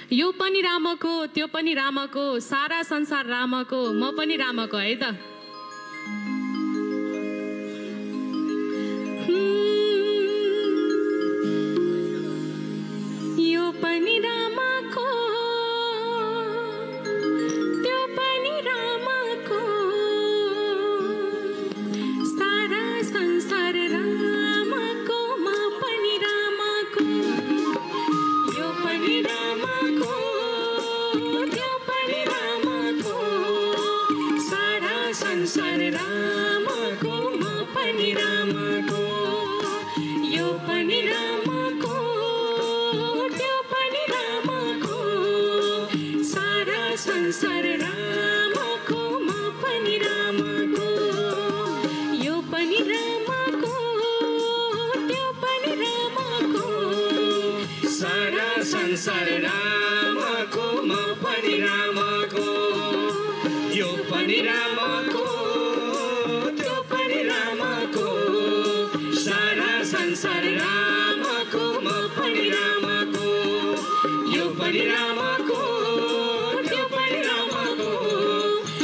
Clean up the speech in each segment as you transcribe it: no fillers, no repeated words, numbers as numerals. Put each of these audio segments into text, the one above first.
यो पनि रामको त्यो पनि रामको सारा संसार रामको म पनि रामको है त। यो पनि रामको त्यो पनि रामको सारा संसार रामको म पनि रामको। यो पनि रामको त्यो पनि रामको सारा संसार रामको म पनि रामको। यो पनि रामको त्यो पनि रामको सारा संसार रामको म पनि रामको। यो पनि रामको त्यो पनि रामको सारा संसार रामको म पनि रामको। यो पनि रामको त्यो पनि रामको सारा संसार रामको म पनि रामको। यो पनि रामको त्यो पनि रामको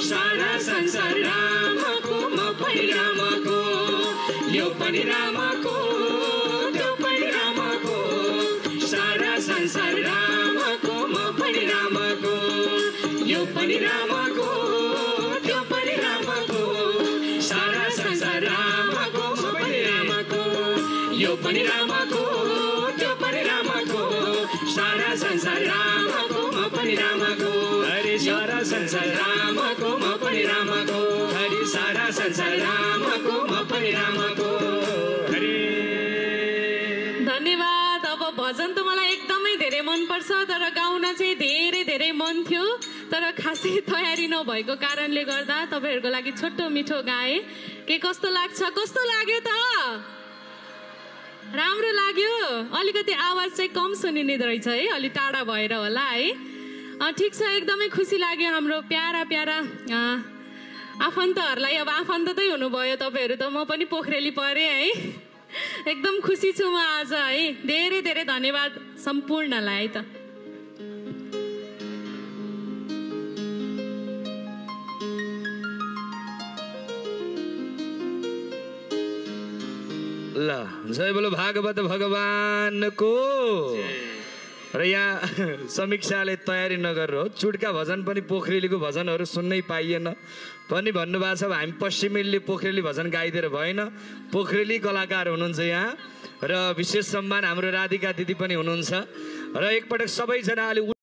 सारा संसार रामको म पनि रामको। यो पनि रामको त्यो पनि रामको सारा संसार रामको म पनि रामको। यो पनि रामको त्यो पनि रामको सारा संसार रामको म पनि रामको। यो पनि रामको त्यो पनि रामको सारा संसार रामको म पनि रामको। हरि सारा संसार रामको म पनि रामको। हरि सारा संसार रामको म पनि रामको। हरि धन्यवाद। अब भजन त मलाई एकदमै धेरै मनपर्छ तर गाउन चाहिँ धेरै मन थियो तर खासै तयारी नभएको कारणले गर्दा तपाईहरुको लागि छोटो मिठो गाए। के कस्तो लाग्छ? कस्तो लाग्यो त? राम्रो लाग्यो? अलिकति आवाज चाहिँ कम सुनिने रहेछ है, अलि टाढा भएर होला है। ठिक छ, एकदमै खुसी लाग्यो। हाम्रो प्यारा प्यारा आफन्तहरूलाई, अब आफन्तै हुनुभयो तपाईहरु त, म पनि पोखरेली परे है। एकदम खुसी छु म आज है। धेरै धन्यवाद सम्पूर्णलाई त। ल जय बोलो भागवत भगवानको। र यहाँ समीक्षाले तयारी नगरेर हो, चुड्का भजन पनि पोखरेलीको भजनहरू सुन्नै पाइएन पनि भन्नुभएको छ। हामी पश्चिमेली पोखरेली भजन गाइदिएर भएन। पोखरेली कलाकार हुनुहुन्छ यहाँ र विशेष सम्मान हाम्रो राधिका दिदी पनि हुनुहुन्छ। र एकपटक सबैजना अलि